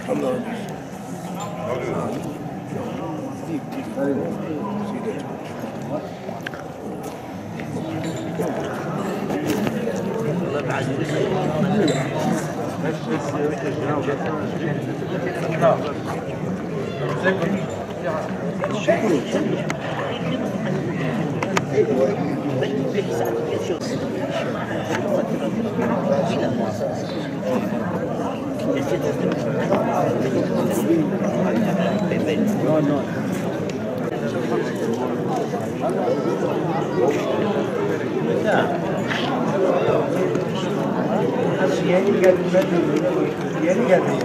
Allah Yeni geldim ben de. Yeni geldim.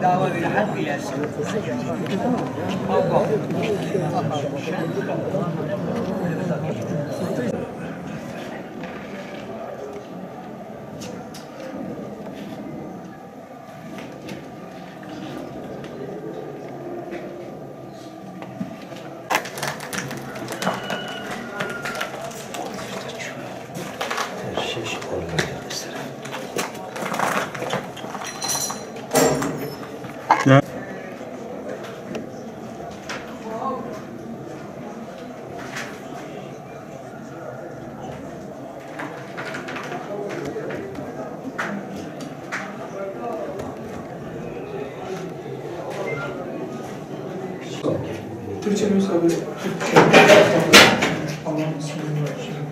دعوة بالحق يا Türkçe müsaade. Allah'ın ismini başlayalım.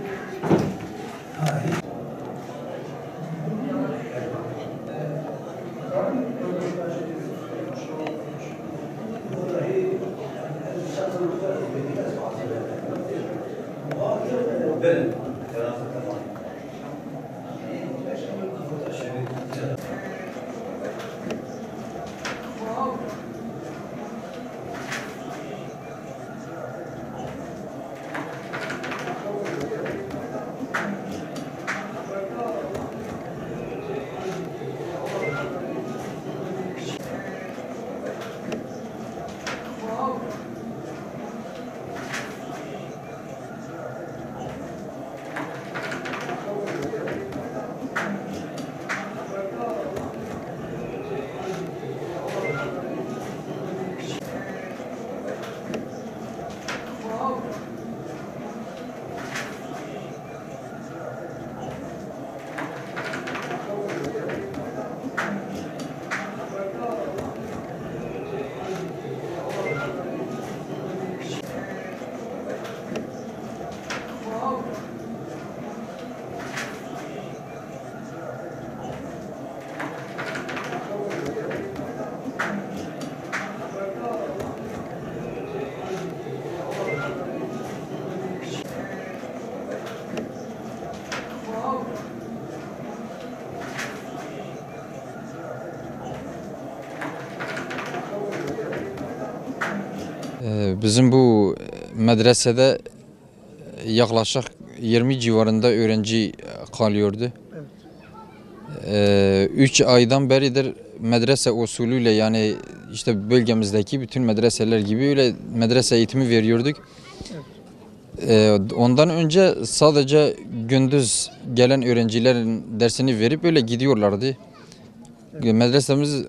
Bizim bu medresede yaklaşık 20 civarında öğrenci kalıyordu. 3 aydan beridir medrese usulüyle, yani işte bölgemizdeki bütün medreseler gibi öyle medrese eğitimi veriyorduk. Ondan önce sadece gündüz gelen öğrencilerin dersini verip öyle gidiyorlardı. Medresemiz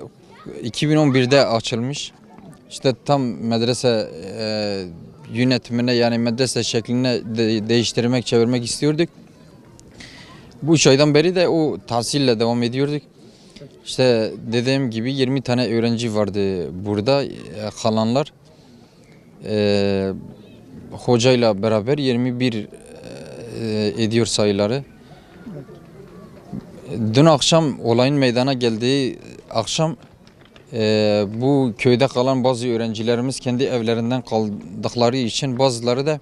2011'de açılmış. İşte tam medrese yönetimine, yani medrese şekline değiştirmek, çevirmek istiyorduk. Bu 3 aydan beri de o tahsille devam ediyorduk. İşte dediğim gibi 20 tane öğrenci vardı burada kalanlar. Hocayla beraber 21 ediyor sayıları. Dün akşam olayın meydana geldiği akşam bu köyde kalan bazı öğrencilerimiz kendi evlerinden kaldıkları için, bazıları da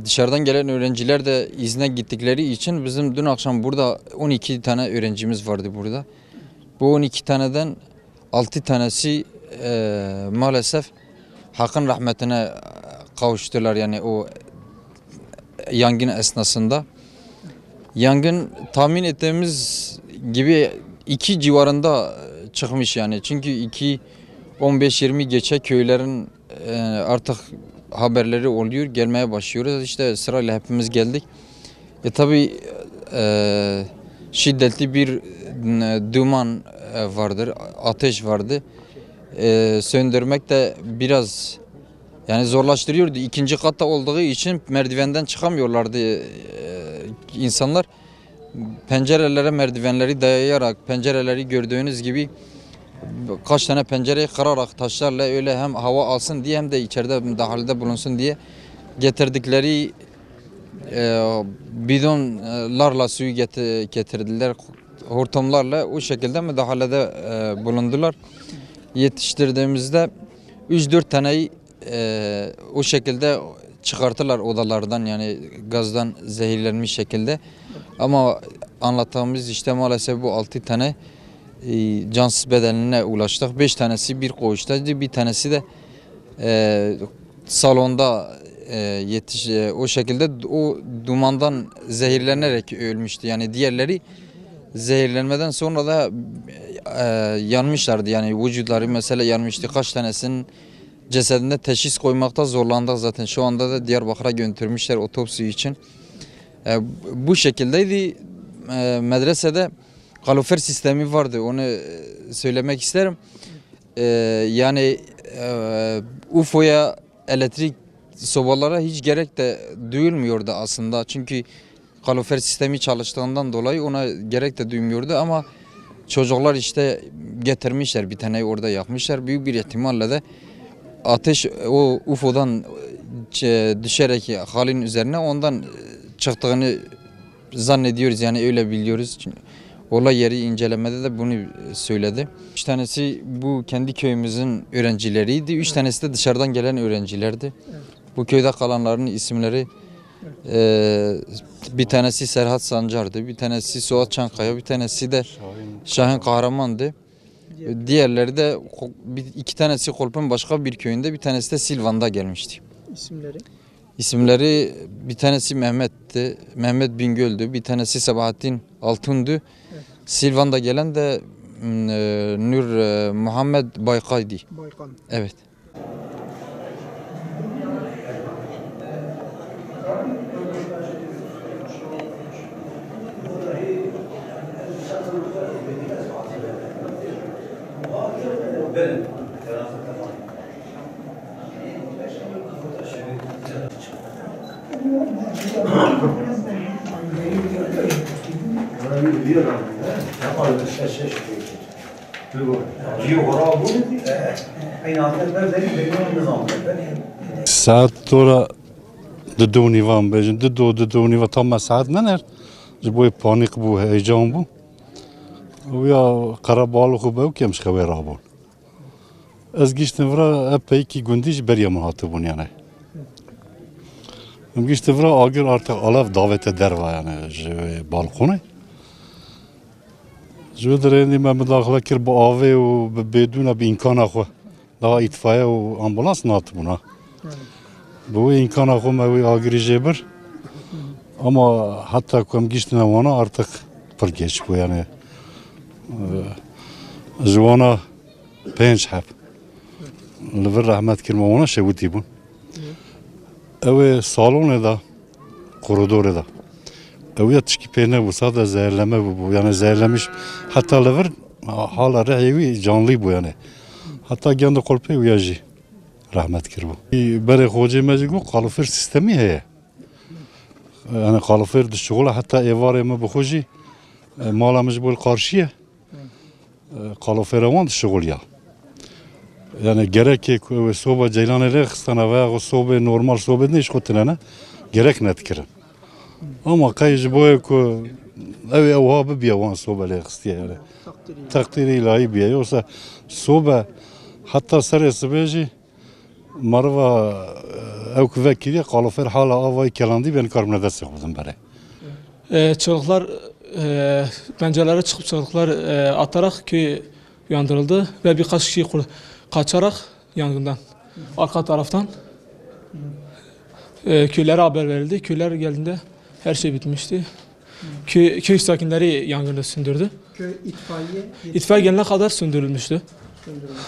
dışarıdan gelen öğrenciler de izne gittikleri için bizim dün akşam burada 12 tane öğrencimiz vardı burada. Bu 12 taneden 6 tanesi maalesef Hakk'ın rahmetine kavuştular, yani o yangın esnasında. Yangın tahmin ettiğimiz gibi 2 civarında çıkmış yani. Çünkü 15-20 geçe köylerin artık haberleri oluyor, gelmeye başlıyoruz. İşte sırayla hepimiz geldik. Tabii şiddetli bir duman vardır, ateş vardı. Söndürmek de biraz yani zorlaştırıyordu. İkinci katta olduğu için merdivenden çıkamıyorlardı insanlar. Pencerelere merdivenleri dayayarak, pencereleri gördüğünüz gibi kaç tane pencereyi kırarak taşlarla öyle hem hava alsın diye hem de içeride müdahalede bulunsun diye getirdikleri bidonlarla suyu getirdiler. Hortumlarla o şekilde müdahalede bulundular. Yetiştirdiğimizde 3-4 taneyi o şekilde çıkarttılar odalardan yani gazdan zehirlenmiş şekilde. Ama anlattığımız işte maalesef bu 6 tane cansız bedenine ulaştık. 5 tanesi bir koğuştaydı, bir tanesi de salonda o şekilde o dumandan zehirlenerek ölmüştü. Yani diğerleri zehirlenmeden sonra da yanmışlardı. Yani vücutları mesela yanmıştı. Kaç tanesinin cesedinde teşhis koymakta zorlandık zaten. Şu anda da Diyarbakır'a götürmüşler otopsi için. Bu şekildeydi. Medresede kalorifer sistemi vardı. Onu söylemek isterim. Yani UFO'ya elektrik sobalara hiç gerek de duyulmuyordu aslında. Çünkü kalorifer sistemi çalıştığından dolayı ona gerek de duymuyordu ama çocuklar işte getirmişler bir taneyi orada yakmışlar. Büyük bir ihtimalle de ateş o UFO'dan düşerek halin üzerine ondan çıktığını zannediyoruz yani öyle biliyoruz. Çünkü olay yeri incelemede de bunu söyledi. 3 tanesi bu kendi köyümüzün öğrencileriydi. 3 tanesi de dışarıdan gelen öğrencilerdi. Bu köyde kalanların isimleri bir tanesi Serhat Sancar'dı, bir tanesi Suat Çankaya, bir tanesi de Şahin Kahraman'dı. Diğerleri de 2 tanesi Kolp'un başka bir köyünde, bir tanesi de Silvan'da gelmişti. İsimleri? İsimleri bir tanesi Mehmet'ti, Mehmet Bingöl'dü, bir tanesi Sabahattin Altun'du. Evet. Silvan'da gelen de Nur Muhammed Baykay'dı. Baykan. Evet. ساعت تورا ددوني وام بجن ددوني وطما ساعت ننر جبوي بانيك بو هيجان بو ويا قرابالو خو بو كيمش خوي رابون از گیشتم ورا اپیکی گندیش بریم هاتبون یعنی ام گیشتم ورا آگر artık alav davete derva yani balkonu جو درنی من مداخله کر با آوه و بدون به امکان خو دا itfaiye و ambulans ناتبونا bu imkan خو موی آگری جبر ama hatta kum giştine ona artık per geç bu yani jwana penç hep Lüver rahmet kirme ona şevuti bun. Ev salonu da koridoru da. Ev ya tişki peyne bu sadece zehirleme bu yani zehirlemiş hatta lüver hala rehivi canlı bu yani. Hatta kendi kolpe uyacı rahmet kir bu. Bere hoca mecbu kalorifer sistemi heye. Yani kalorifer dışıgula hatta evare mi bu hoca malamış bu karşıya kalorifer avan dışıgul ya. Yani gerek ki soba ceylanere kıstana veya soba normal soba ne iş kutuna gerek net kirin. Ama kayıcı boya ku ev abi bir avan soba le kıstiye yani. Takdiri ilahi bir yoksa soba hatta serisi beji marva ev kuvvekili kalorifer hala avayı kelandi ben karmına da sıkıldım bari. Çocuklar pencerelere çıkıp çocuklar atarak köy uyandırıldı ve birkaç kişi kaçarak yangından arka taraftan köylere haber verildi. Köyler geldiğinde her şey bitmişti. Köy sakinleri yangını söndürdü. Köy itfaiye İtfaiye gelene kadar söndürülmüştü. söndürülmüş.